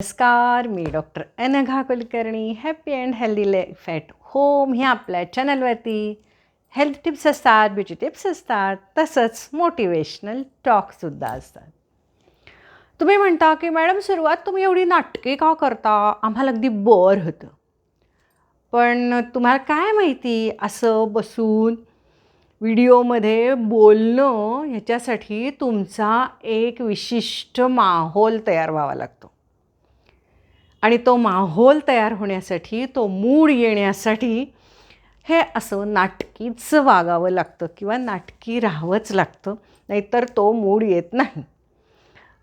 नमस्कार, मी doctor Anagha Kulkarni. Happy and healthy life at home ह्या आपल्या चॅनलवरती हेल्थ टिप्स असतात, ब्युटी टिप्स असतात, तसंच मोटिवेशनल टॉकसुद्धा असतात. तुम्ही म्हणता की मॅडम सुरुवात तुम्ही एवढी नाटके का करता, आम्हाला अगदी बोर होतं. पण तुम्हाला काय माहिती असं बसून व्हिडिओमध्ये बोलणं ह्याच्यासाठी तुमचा एक विशिष्ट माहोल तयार व्हावा लागतो. आणि तो माहोल तयार होण्यासाठी, तो मूड येण्यासाठी हे असं नाटकीच वागावं लागतं किंवा नाटकी राहावंच लागतं, नाहीतर तो मूड येत नाही.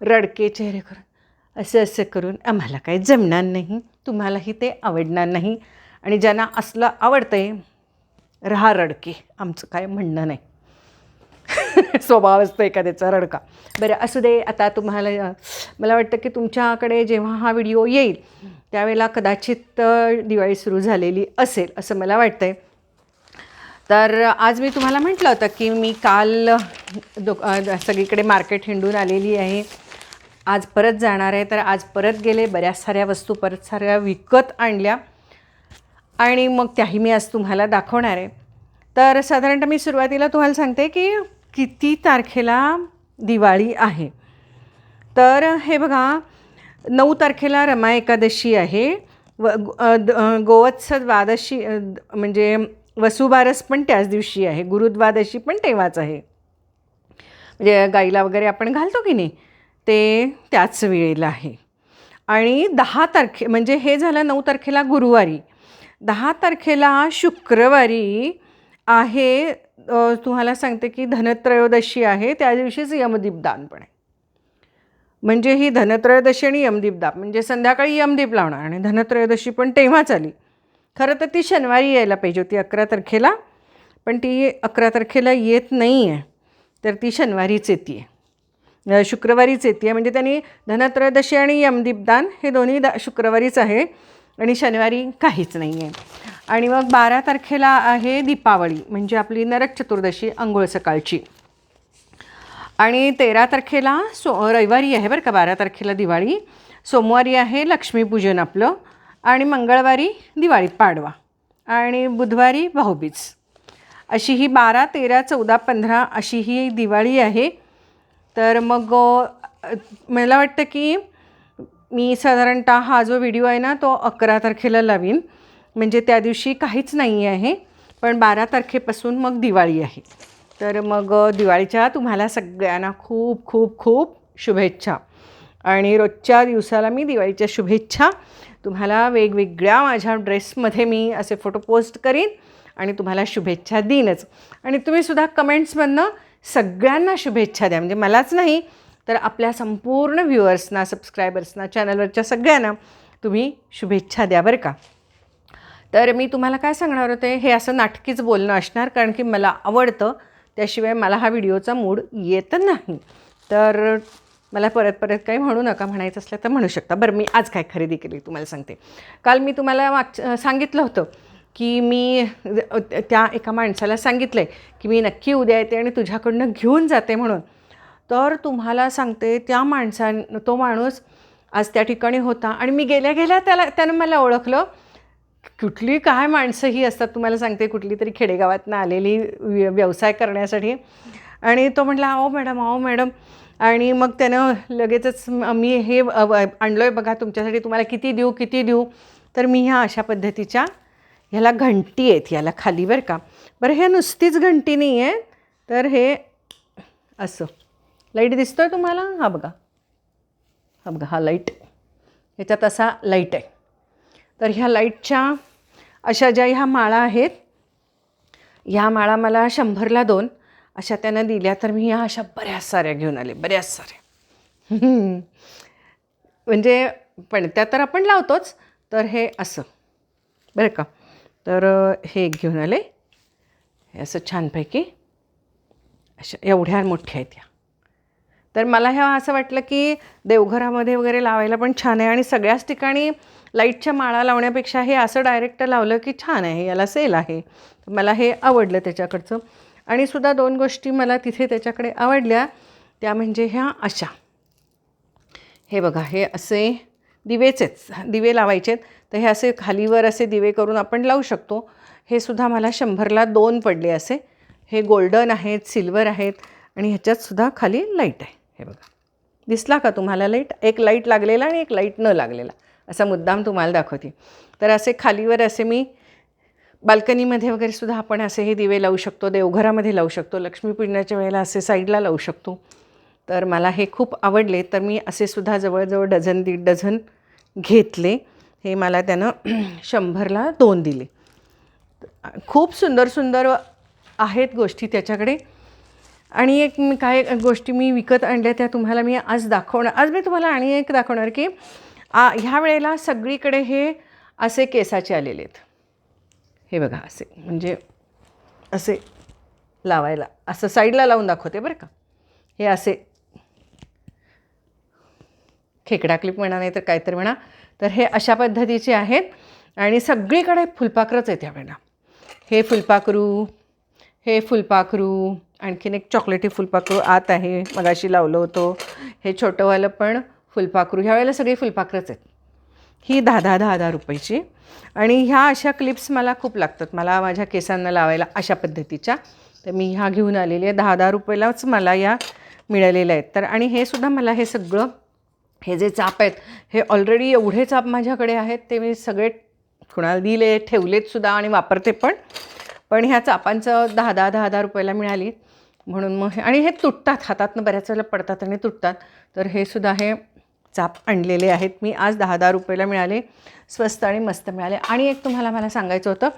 रडके चेहरे करून असं असं करून आम्हाला काही जमणार नाही, तुम्हालाही ते आवडणार नाही, आणि ज्यांना असलं आवडतंय राहा रडके, आमचं काय म्हणणं नाही. स्वभाव असतो एखाद्याचा रडका. बरं असू दे. आता तुम्हाला मला वाटतं की तुमच्याकडे जेव्हा हा व्हिडिओ येईल त्यावेळेला कदाचित दिवाळी सुरू झालेली असेल असं मला वाटतं आहे. तर आज मी तुम्हाला म्हटलं होतं की मी काल सगळीकडे मार्केट हिंडून आलेली आहे, आज परत जाणार आहे. तर आज परत गेले, बऱ्याच साऱ्या वस्तू परत साऱ्या विकत आणल्या आणि मग त्याही मी आज तुम्हाला दाखवणार आहे. तर साधारणतः मी सुरुवातीला तुम्हाला सांगते की किती तारखेला दिवाळी आहे. तर हे बघा, 9 तारखेला रमा एकादशी आहे, गोवत्स द्वादशी म्हणजे वसुबारस पण त्याच दिवशी आहे, गुरुद्वादशी पण तेव्हाच आहे. म्हणजे गाईला वगैरे आपण घालतो की नाही ते त्याच वेळेला आहे. आणि 10 तारखे म्हणजे हे झालं 9 तारखेला गुरुवारी. 10 तारखेला शुक्रवारी आहे, तुम्हाला सांगते की धनत्रयोदशी आहे, त्या दिवशीच यमदीपदान पण आहे. म्हणजे ही धनत्रयोदशी आणि यमदीपदान म्हणजे संध्याकाळी यमदीप लावणार, आणि धनत्रयोदशी पण तेव्हाच आली. खरं तर ती शनिवारी यायला पाहिजे होती 11 तारखेला, पण ती 11 तारखेला येत नाही आहे, तर ती शनिवारीच येते आहे, शुक्रवारीच येते आहे. म्हणजे त्यांनी धनत्रयोदशी आणि यमदीपदान हे दोन्ही शुक्रवारीच आहे आणि शनिवारी काहीच नाही आहे. आणि मग 12 तारखेला आहे दीपावली, म्हणजे आपली नरक चतुर्दशी, अंघोळ सकाळची. आणि 13 तारखेला रविवारी आहे बरं का, 12 तारखेला दिवाळी, सोमवारी आहे लक्ष्मीपूजन आपलं, आणि मंगळवारी दिवाळी पाडवा, आणि बुधवारी भाऊबीज. अशी ही 12, 13, 14, 15 अशी ही दिवाळी आहे. तर मग मला वाटतं की मी साधारणतः हा जो व्हिडिओ आहे ना तो 11 तारखेला लावीन, म्हणजे त्या दिवशी काहीच नाही आहे, पण 12 तारखेपासून मग दिवाळी आहे. तर मग दिवाळीच्या तुम्हाला सगळ्यांना खूप खूप खूप शुभेच्छा. आणि रोजच्या दिवसाला मी दिवाळीच्या शुभेच्छा तुम्हाला वेगवेगळ्या माझ्या ड्रेसमध्ये मी असे फोटो पोस्ट करीन आणि तुम्हाला शुभेच्छा देईनच. आणि तुम्हीसुद्धा कमेंट्समधनं सगळ्यांना शुभेच्छा द्या, म्हणजे मलाच नाही तर आपल्या संपूर्ण व्ह्युअर्सना, सबस्क्रायबर्सना, चॅनलवरच्या सगळ्यांना तुम्ही शुभेच्छा द्या बरं का. तर मी तुम्हाला काय सांगणार होते, हे असं नाटकीच बोलणं असणार, कारण की मला आवडतं, त्याशिवाय मला हा व्हिडिओचा मूड येत नाही. तर मला परत परत काही म्हणू नका, म्हणायचं असलं तर म्हणू शकता. बरं, मी आज काय खरेदी केली तुम्हाला सांगते. काल मी तुम्हाला सांगितलं होतं की मी त्या एका माणसाला सांगितलं आहे की मी नक्की उद्या येते आणि तुझ्याकडनं घेऊन जाते म्हणून. तर तुम्हाला सांगते त्या तो माणूस आज त्या ठिकाणी होता, आणि मी गेल्या गेल्या त्यानं मला ओळखलं. कुठली काय माणसं ही असतात तुम्हाला सांगते, कुठली तरी खेडेगावातनं आलेली व्यवसाय करण्यासाठी. आणि तो म्हटला अहो मॅडम, अहो मॅडम. आणि मग त्यानं लगेचच मी हे आणलो आहे बघा तुमच्यासाठी, तुम्हाला किती देऊ किती देऊ. तर मी ह्या अशा पद्धतीच्या ह्याला घंटी आहेत याला खाली बरं का. बरं, हे नुसतीच घंटी नाही आहे, तर हे असं लाईट दिसतो आहे तुम्हाला, हा बघा, हा बघा, हा लाईट, ह्याच्यात असा लाईट आहे. तर ह्या लाईटच्या अशा ज्या ह्या माळा आहेत, ह्या माळा मला 100ला 2 अशा त्यानं दिल्या. तर मी ह्या अशा बऱ्याच साऱ्या घेऊन आले, बऱ्याच साऱ्या. म्हणजे पणत्या तर आपण लावतोच, तर हे असं बरं का. तर हे घेऊन आले, हे असं छानपैकी अशा एवढ्या मोठ्या आहेत ह्या. तर मला ह्या असं वाटलं की देवघरामध्ये वगैरे लावायला पण छान आहे, आणि सगळ्याच ठिकाणी लाईटच्या माळा लावण्यापेक्षा हे असं डायरेक्ट लावलं की छान आहे, याला सेल आहे. मला हे आवडलं त्याच्याकडचं. आणि सुद्धा 2 गोष्टी मला तिथे त्याच्याकडे आवडल्या, त्या म्हणजे ह्या अशा, हे बघा, हे असे दिवेच आहेत, दिवे लावायचे आहेत. तर हे असे खालीवर असे दिवे करून आपण लावू शकतो. हे सुद्धा मला 100ला 2 पडले असे. हे गोल्डन आहेत, सिल्वर आहेत आणि ह्याच्यातसुद्धा खाली लाईट आहे. हे बघा, दिसला का तुम्हाला लाईट? एक लाईट लागलेला आणि एक लाईट न लागलेला, असा मुद्दाम तुम्हाला दाखवते. तर असे खालीवर असे मी बाल्कनीमध्ये वगैरे सुद्धा आपण असे हे दिवे लावू शकतो, देवघरामध्ये लावू शकतो, लक्ष्मीपूजनाच्या वेळेला असे साईडला लावू शकतो. तर मला हे खूप आवडले. तर मी असे सुद्धा जवळजवळ डझन 1.5 डझन घेतले. हे मला त्यानं 100ला 2 दिले. खूप सुंदर सुंदर आहेत गोष्टी त्याच्याकडे. आणि एक मी काय गोष्टी मी विकत आणल्या त्या तुम्हाला मी आज दाखवणार. आज मी तुम्हाला आणि एक दाखवणार की ह्या वेळेला सगळीकडे हे असे केसाचे आलेले आहेत. हे बघा, असे म्हणजे असे लावायला, असं साईडला लावून दाखवते बरं का. हे असे खेकडा क्लिप म्हणा, नाही तर काहीतरी म्हणा. तर हे अशा पद्धतीचे आहेत आणि सगळीकडे फुलपाखरंच आहेत यावेळेला. हे फुलपाखरू, हे फुलपाखरू, आणखीन एक चॉकलेटी फुलपाखरू आत आहे, मगाशी लावलं होतं. हे छोटंवालं पण फुलपाखरू. ह्या वेळेला सगळी फुलपाखरंच आहेत. ही 10-10 रुपयाची. आणि ह्या अशा क्लिप्स मला खूप लागतात मला माझ्या केसांना लावायला अशा पद्धतीच्या. तर मी ह्या घेऊन आलेली आहे. 10-10 रुपयालाच मला या मिळालेल्या आहेत. तर आणि हे सुद्धा मला हे सगळं, हे जे चाप आहेत हे ऑलरेडी एवढे चाप माझ्याकडे आहेत, ते मी सगळे कुणाला दिले, ठेवलेत सुद्धा आणि वापरते पण ह्या चापांचं 10-10 रुपयाला मिळाली म्हणून मग. आणि हे तुटतात, हातातनं बऱ्याच वेळेला पडतात आणि तुटतात. तर हे सुद्धा हे चाप आणलेले आहेत मी आज. 10-10 रुपयाला मिळाले, स्वस्त आणि मस्त मिळाले. आणि एक तुम्हाला मला सांगायचं होतं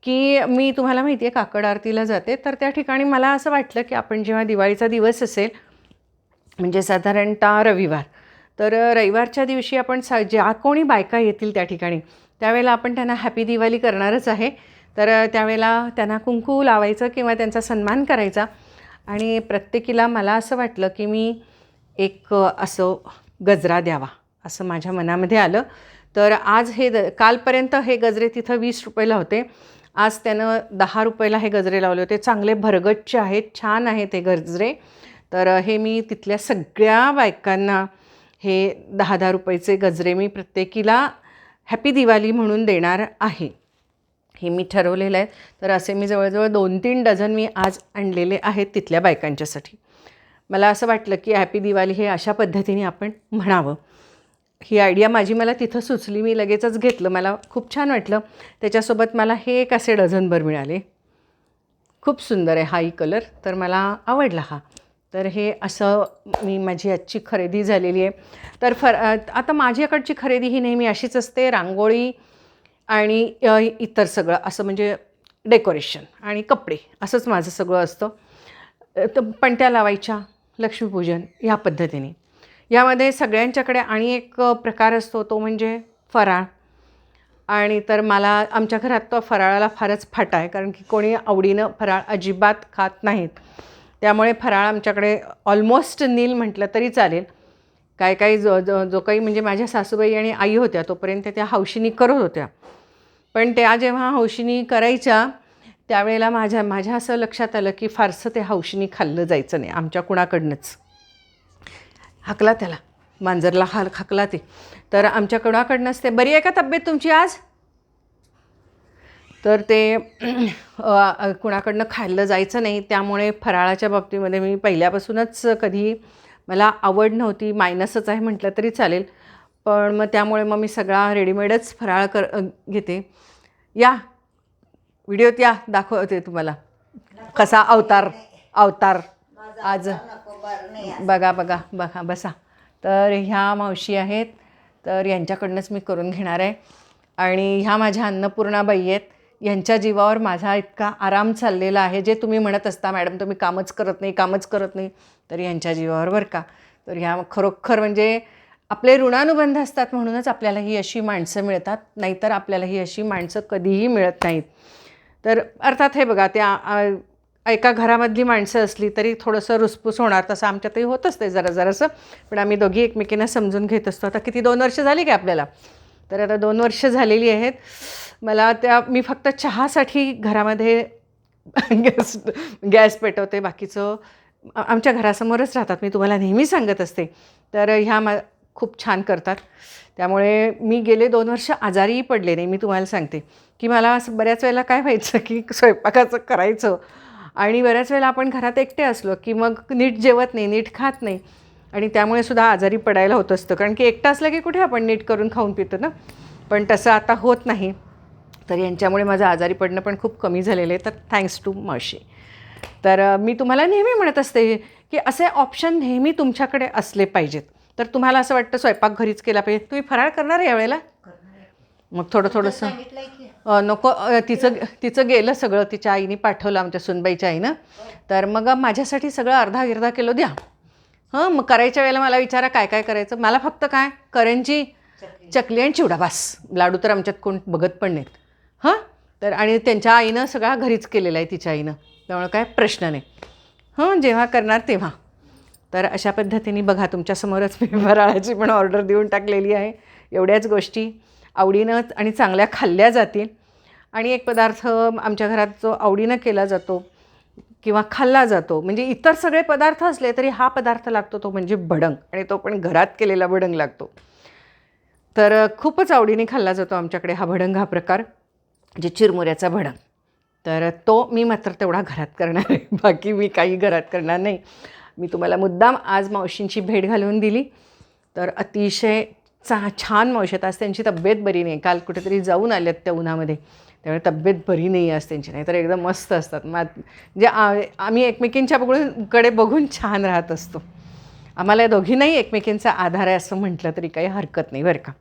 की मी तुम्हाला माहिती आहे काकड आरतीला जाते. तर त्या ठिकाणी मला असं वाटलं की आपण जेव्हा दिवाळीचा दिवस असेल, म्हणजे साधारणतः रविवार, तर रविवारच्या दिवशी आपण ज्या कोणी बायका येतील त्या ठिकाणी, त्यावेळेला आपण त्यांना हॅपी दिवाळी करणारच आहे. तर त्यावेळेला त्यांना कुंकू लावायचं किंवा त्यांचा सन्मान करायचा. आणि प्रत्येकीला मला असं वाटलं की मी एक असं गजरा द्यावा असं माझ्या मनामध्ये आलं. तर आज हे कालपर्यंत हे गजरे तिथं 20 रुपयाला होते. आज त्यानं 10 रुपयाला हे गजरे लावले होते. चांगले भरगच्च आहेत, छान आहेत हे गजरे. तर हे मी तिथल्या सगळ्या बायकांना हे 10-10 रुपयाचे गजरे मी प्रत्येकीला हॅपी दिवाळी म्हणून देणार आहे, हे मी ठरवलेलं आहे. तर असे मी जवळजवळ 2-3 डझन मी आज आणलेले आहेत तिथल्या बायकांच्यासाठी. मला असं वाटलं की हॅपी दिवाळी हे अशा पद्धतीने आपण म्हणावं. ही आयडिया मला तिथं सुचली, मी लगेचच घेतलं. मला खूप छान वाटलं. त्याच्यासोबत मला हे एक असे डझनभर मिळाले. खूप सुंदर आहे हाही कलर, तर मला आवडला हा. तर हे असं मी माझी आजची खरेदी झालेली आहे. तर आता माझ्याकडची खरेदी ही नेहमी अशीच असते, रांगोळी आणि इतर सगळं असं म्हणजे डेकोरेशन आणि कपडे असंच माझं सगळं असतं. तर पणत्या लावायच्या, लक्ष्मीपूजन ह्या पद्धतीने. यामध्ये सगळ्यांच्याकडे आणि एक प्रकार असतो तो म्हणजे फराळ. आणि तर मला आमच्या घरात तो फराळाला फारच फाटा आहे, कारण की कोणी आवडीनं फराळ अजिबात खात नाहीत. त्यामुळे फराळ आमच्याकडे ऑलमोस्ट नील म्हटलं तरी चालेल. काही जो काही म्हणजे माझ्या सासूबाई आणि आई होत्या तोपर्यंत त्या हौशीनी करत होत्या. पण त्या जेव्हा हौशीनी करायच्या त्यावेळेला माझ्या असं लक्षात आलं की फारसं ते हौशीनी खाल्लं जायचं नाही आमच्या कुणाकडनंच. हाकला त्याला, मांजरला हाकला ते. तर आमच्या कुणाकडनंच ते. बरी आहे का तब्येत तुमची आज? तर ते कुणाकडनं खाल्लं जायचं नाही. त्यामुळे फराळाच्या बाबतीमध्ये मी पहिल्यापासूनच कधी मला आवड नव्हती, मायनसच आहे म्हटलं तरी चालेल. पण मग त्यामुळे मी सगळा रेडीमेडच फराळ घेते. या व्हिडिओत या, दाखवते तुम्हाला कसा अवतार आज. बघा बसा. तर ह्या मावशी आहेत, तर यांच्याकडनंच मी करून घेणार आहे. आणि ह्या माझ्या अन्नपूर्णाबाई आहेत. यांच्या जीवावर माझा इतका आराम चाललेला आहे. जे तुम्ही म्हणत असता मॅडम तुम्ही कामच करत नाही, तर यांच्या जीवावर बरं का. तर ह्या खरोखर म्हणजे आपले ऋणानुबंध असतात म्हणूनच आपल्याला ही अशी माणसं मिळतात, नाहीतर आपल्याला ही अशी माणसं कधीही मिळत नाहीत. तर अर्थात हे बघा, त्या एका घरामधली माणसं असली तरी थोडंसं रुसपूस होणार, तसं आमच्यातही होतच ते जरासं. पण आम्ही दोघी एकमेकींना समजून घेत असतो. आता किती 2 वर्ष झाली काय आपल्याला? तर आता 2 वर्ष झालेली आहेत. मी फक्त चहासाठी घरामध्ये गॅस पेटवते, बाकीचं आमच्या घरासमोरच राहतात, मी तुम्हाला नेहमी सांगत असते. तर ह्या खूप छान करतात. त्यामुळे मी गेले 2 वर्ष आजारीही पडले नाही. मी तुम्हाला सांगते की मला असं बऱ्याच वेळेला काय व्हायचं की स्वयंपाकाचं करायचं आणि बऱ्याच वेळेला आपण घरात एकटे असलो की मग नीट जेवत नाही, नीट खात नाही आणि त्यामुळे सुद्धा आजारी पडायला होत असतं. कारण की एकटं असलं की कुठे आपण नीट करून खाऊन पितो ना. पण तसं आता होत नाही. तर यांच्यामुळे माझं आजारी पडणं पण खूप कमी झालेलं आहे. तर थँक्स टू मावशी. तर मी तुम्हाला नेहमी म्हणत असते की असे ऑप्शन नेहमी तुमच्याकडे असले पाहिजेत. तर तुम्हाला असं वाटतं स्वयंपाक घरीच केला पाहिजे. तुम्ही फराळ करणार आहे यावेळेला? मग थोडंसं नको. तिचं गेलं सगळं. तिच्या आईने पाठवलं, आमच्या सुनबाईच्या आईनं. तर मग माझ्यासाठी सगळं अर्धा किलो द्या. मग करायच्या वेळेला मला विचारा काय काय करायचं. मला फक्त काय करंजी, चकली आणि चिवडा बास. लाडू तर आमच्यात कोण बघत पण नाहीत. तर आणि त्यांच्या आईनं सगळा घरीच केलेला आहे, तिच्या आईनं. त्यामुळे काय प्रश्न नाही. जेव्हा करणार तेव्हा. तर अशा पद्धतीने बघा तुमच्यासमोरच मी फराळाची पण ऑर्डर देऊन टाकलेली आहे. एवढ्याच गोष्टी आवडीनं आणि चांगल्या खाल्ल्या जातील. आणि एक पदार्थ आमच्या घरात जो आवडीनं केला जातो किंवा खाल्ला जातो, म्हणजे इतर सगळे पदार्थ असले तरी हा पदार्थ लागतो, तो म्हणजे भडंग. आणि तो पण घरात केलेला भडंग लागतो. तर खूपच आवडीने खाल्ला जातो आमच्याकडे हा भडंग, हा प्रकार, म्हणजे चिरमुऱ्याचा भडंग. तर तो मी मात्र तेवढा घरात करणार आहे. बाकी मी काही घरात करणार नाही. मी तुम्हाला मुद्दाम आज मावशींची भेट घालवून दिली. तर अतिशय छान मावशी आहेत. आज त्यांची तब्येत बरी नाही. काल कुठेतरी जाऊन आल्यात त्या उन्हामध्ये, त्यामुळे तब्येत बरी नाही आज त्यांची. नाही तर एकदम मस्त असतात. म्हणजे आम्ही एकमेकींच्या कडे बघून छान राहत असतो. आम्हाला दोघींनाही एकमेकींचा आधार आहे असं म्हटलं तरी काही हरकत नाही बरं का.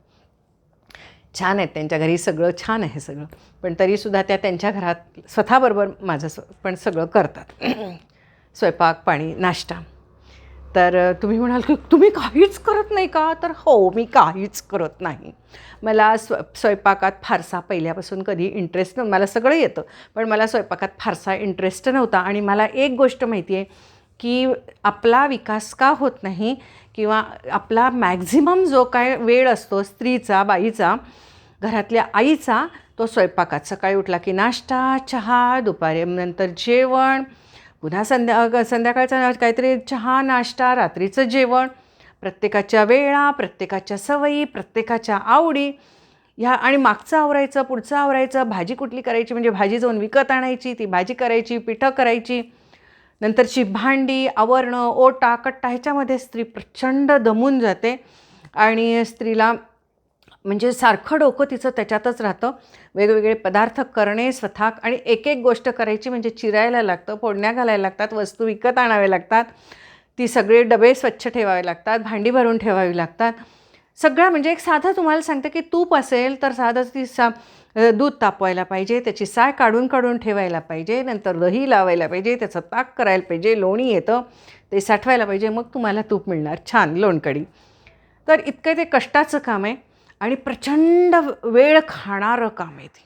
छान आहेत त्यांच्या घरी, सगळं छान आहे सगळं. पण तरीसुद्धा त्या त्यांच्या घरात स्वतःबरोबर माझं पण सगळं करतात. स्वयंपाक, पाणी, नाश्ता. तर तुम्ही म्हणाल की तुम्ही काहीच करत नाही का? तर हो, मी काहीच करत नाही. मला स्वयंपाकात फारसा पहिल्यापासून कधी इंटरेस्ट नव्हता. मला सगळं येतं, पण मला स्वयंपाकात फारसा इंटरेस्ट नव्हता. आणि मला एक गोष्ट माहिती आहे की आपला विकास का होत नाही किंवा आपला मॅक्झिमम जो काय वेळ असतो स्त्रीचा, बाईचा, घरातल्या आईचा, तो स्वयंपाकात. सकाळी उठला की नाश्ता, चहा, दुपारी नंतर जेवण, पुन्हा संध्याकाळचा काहीतरी चहा, नाश्ता, रात्रीचं जेवण. प्रत्येकाच्या वेळा, प्रत्येकाच्या सवयी, प्रत्येकाच्या आवडी ह्या. आणि मागचं आवरायचं, पुढचं आवरायचं, भाजी कुठली करायची म्हणजे भाजी जाऊन विकत आणायची, ती भाजी करायची, पिठं करायची, नंतरची भांडी, आवरणं, ओटा, कट्टा, ह्याच्यामध्ये स्त्री प्रचंड दमून जाते. आणि स्त्रीला म्हणजे सारखं डोकं तिचं त्याच्यातच राहतं. वेगवेगळे पदार्थ करणे स्वतः, आणि एक एक गोष्ट करायची म्हणजे चिरायला लागतं, फोडण्या घालायला लागतात, वस्तू विकत आणाव्या लागतात, ती सगळे डबे स्वच्छ ठेवावे लागतात, भांडी भरून ठेवावी लागतात, सगळं. म्हणजे एक साधं तुम्हाला सांगते की तूप असेल तर साधं दूध तापवायला पाहिजे, त्याची साय काढून काढून ठेवायला पाहिजे, नंतर दही लावायला पाहिजे, त्याचं ताक करायला पाहिजे, लोणी येतं ते साठवायला पाहिजे, मग तुम्हाला तूप मिळणार छान लोणकडी. तर इतकं ते कष्टाचं काम आहे आणि प्रचंड वेळ खाणारं काम आहे ते.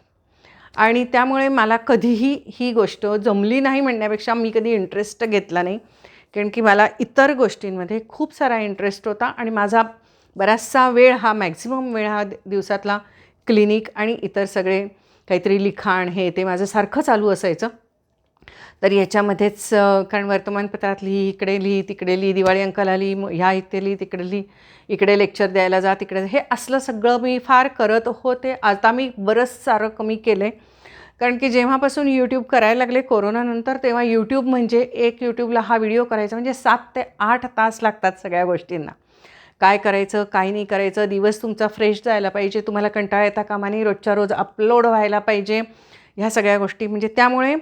आणि त्यामुळे मला कधीही ही गोष्ट जमली नाही म्हणण्यापेक्षा मी कधी इंटरेस्ट घेतला नाही. कारण की मला इतर गोष्टींमध्ये खूप सारा इंटरेस्ट होता आणि माझा बराचसा वेळ हा मॅक्झिमम वेळ हा दिवसातला क्लिनिक आणि इतर सगळे काहीतरी लिखाण हे ते माझं सारखं चालू असायचं. तर याच्यामध्येच कारण वर्तमानपत्रात लिही, इकडे लिही, तिकडे लिही, दिवाळी अंकाला लिही, ह्या इथे लिही, तिकडे लिही, इकडे लेक्चर द्यायला जा, तिकडे, हे असलं सगळं मी फार करत होते. आता मी बरंच सारं कमी केलं आहे. कारण की जेव्हापासून यूट्यूब करायला लागले कोरोनानंतर, तेव्हा यूट्यूब म्हणजे एक यूट्यूबला हा व्हिडिओ करायचा म्हणजे 7 ते 8 तास लागतात सगळ्या गोष्टींना. काय करायचं, काय नाही करायचं, दिवस तुमचा फ्रेश जायला पाहिजे, तुम्हाला कंटाळा येता कामा नये, रोजच्या रोज अपलोड व्हायला पाहिजे, ह्या सगळ्या गोष्टी. म्हणजे त्यामुळे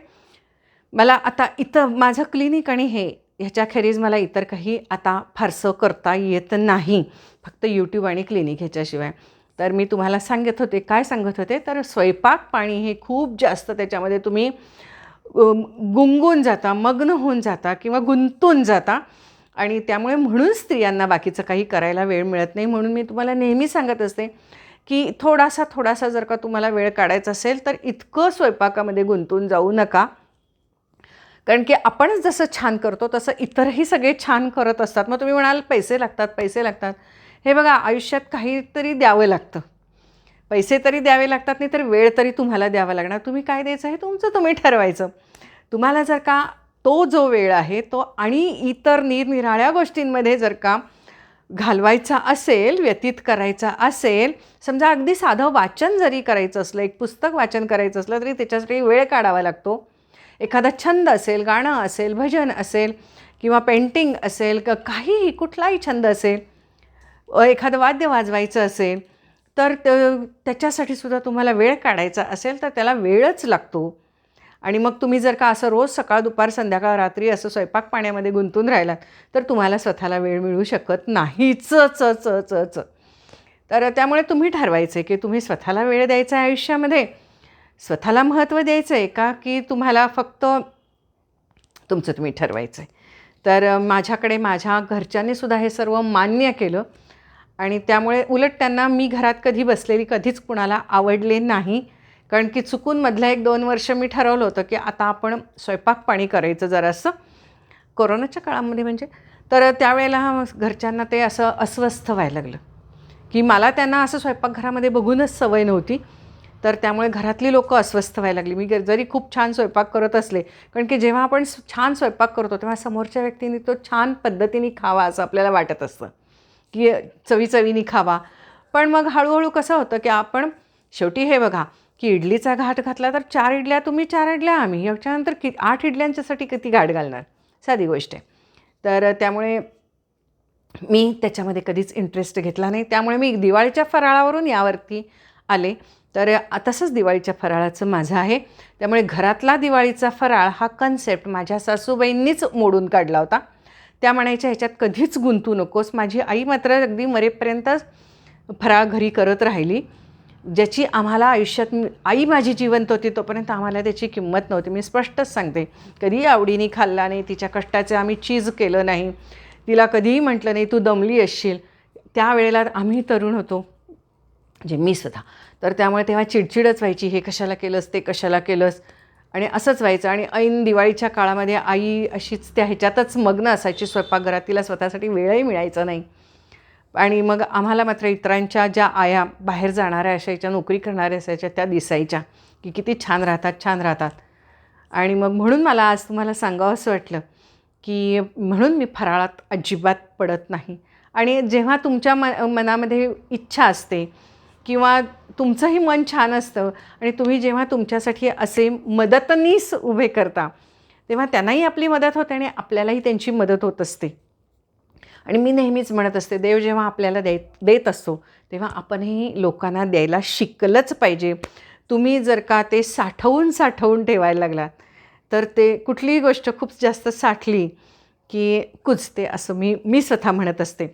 मला आता इथं माझं क्लिनिक आणि हे ह्याच्याखेरीज मला इतर काही आता फारसं करता येत नाही, फक्त यूट्यूब आणि क्लिनिक ह्याच्याशिवाय. तर मी तुम्हाला काय सांगत होते, तर स्वयंपाक पाणी हे खूप जास्त त्याच्यामध्ये तुम्ही गुंगून जाता, मग्न होऊन जाता किंवा गुंतून जाता. आणि त्यामुळे म्हणून स्त्रियांना बाकीचं काही करायला वेळ मिळत नाही. म्हणून मी तुम्हाला नेहमी सांगत असते की थोडासा जर का तुम्हाला वेळ काढायचा असेल तर इतकं स्वयंपाकामध्ये गुंतून जाऊ नका. कारण की आपणच जसं छान करतो तसं इतरही सगळे छान करत असतात. मग तुम्ही म्हणाल पैसे लागतात. हे बघा, आयुष्यात काहीतरी द्यावं लागतं. पैसे तरी द्यावे लागतात, नाही तर वेळ तरी तुम्हाला द्यावा लागणार. तुम्ही काय द्यायचं आहे तुमचं तुम्ही ठरवायचं. तुम्हाला जर का तो जो वेळ आहे तो आणि इतर निरनिराळ्या गोष्टींमध्ये जर का घालवायचा असेल, व्यतीत करायचा असेल, समजा अगदी साधं वाचन जरी करायचं असलं, एक पुस्तक वाचन करायचं असलं तरी त्याच्यासाठी वेळ काढावा लागतो. एखादा छंद असेल, गाणं असेल, भजन असेल किंवा पेंटिंग असेल, काहीही कुठलाही छंद असेल, एखादं वाद्य वाजवायचं असेल तर त्याच्यासाठी सुद्धा तुम्हाला वेळ काढायचा असेल तर त्याला वेळच लागतो. आणि मग तुम्ही जर का असं रोज सकाळ, दुपार, संध्याकाळ, रात्री असं स्वयंपाक पाण्यामध्ये गुंतून राहिलात तर तुम्हाला स्वतःला वेळ मिळू शकत नाहीच. तर त्यामुळे तुम्ही ठरवायचं आहे की तुम्ही स्वतःला वेळ द्यायचा आहे आयुष्यामध्ये, स्वतःला महत्त्व द्यायचं आहे का, की तुम्हाला फक्त तुमचं तुम्ही ठरवायचं आहे. तर माझ्याकडे माझ्या घरच्यांनीसुद्धा हे सर्व मान्य केलं आणि त्यामुळे उलट त्यांना मी घरात कधी बसलेली कधीच कुणाला आवडले नाही. कारण की चुकून मधल्या 1-2 वर्ष मी ठरवलं होतं की आता आपण स्वयंपाक पाणी करायचं जरासं कोरोनाच्या काळामध्ये म्हणजे. तर त्यावेळेला घरच्यांना ते असं अस्वस्थ व्हायला लागलं की मला त्यांना असं स्वयंपाकघरामध्ये बघूनच सवय नव्हती. तर त्यामुळे घरातली लोकं अस्वस्थ व्हायला लागली. मी जरी खूप छान स्वयंपाक करत असले, कारण की जेव्हा आपण छान स्वयंपाक करतो तेव्हा समोरच्या व्यक्तीने तो छान पद्धतीने खावा असं आपल्याला वाटत असतं की चवीचवीने खावा. पण मग हळूहळू कसं होतं की आपण शेवटी हे बघा की इडलीचा घाट घातला तर 4 इडल्या तुम्ही, 4 इडल्या आम्ही, याच्यानंतर 8 इडल्यांच्यासाठी किती घाट घालणार, साधी गोष्ट आहे. तर त्यामुळे मी त्याच्यामध्ये कधीच इंटरेस्ट घेतला नाही. त्यामुळे मी दिवाळीच्या फराळावरून यावरती आले. तर तसंच दिवाळीच्या फराळाचं माझं आहे. त्यामुळे घरातला दिवाळीचा फराळ हा कन्सेप्ट माझ्या सासूबाईंनीच मोडून काढला होता. त्या म्हणायच्या ह्याच्यात कधीच गुंतू नकोस. माझी आई मात्र अगदी मरेपर्यंत फराळ घरी करत राहिली. ज्याची आम्हाला आयुष्यात आई माझी जिवंत होती तोपर्यंत आम्हाला त्याची किंमत नव्हती. मी स्पष्टच सांगते, कधीही आवडीने खाल्ला नाही, तिच्या कष्टाचे आम्ही चीज केलं नाही, तिला कधीही म्हटलं नाही तू दमली असशील. त्यावेळेला आम्ही तरुण होतो, म्हणजे मी सुद्धा. तर त्यामुळे तेव्हा चिडचिडच व्हायची, हे कशाला केलंस, ते कशाला केलंस, आणि असंच व्हायचं. आणि ऐन दिवाळीच्या काळामध्ये आई अशीच त्या ह्याच्यातच मग्न असायची स्वयंपाकघरात, तिला स्वतःसाठी वेळही मिळायचा नाही. आणि मग आम्हाला मात्र इतरांच्या ज्या आया बाहेर जाणाऱ्या असायच्या, नोकरी करणाऱ्या असायच्या, त्या दिसायच्या की किती छान राहतात, छान राहतात. आणि मग म्हणून मला आज तुम्हाला सांगावं असं वाटलं की म्हणून मी फराळात अजिबात पडत नाही. आणि जेव्हा तुमच्या मनामध्ये इच्छा असते किंवा तुमचंही मन छान असतं आणि तुम्ही जेव्हा तुमच्यासाठी असे मदतनीस उभे करता तेव्हा त्यांनाही आपली मदत होते आणि आपल्यालाही त्यांची मदत होत असते. आणि मी नेहमीच म्हणत असते, देव जेव्हा आपल्याला देत असतो तेव्हा आपणही लोकांना द्यायला शिकलंच पाहिजे. तुम्ही जर का ते साठवून ठेवायला लागलात तर ते कुठलीही गोष्ट खूप जास्त साठली की कुजते असं मी स्वतः म्हणत असते.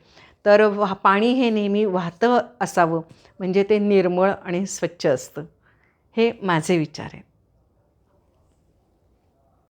तर पाणी हे नेहमी वाहतं असावं, म्हणजे ते निर्मळ आणि स्वच्छ असतं. हे माझे विचार आहेत.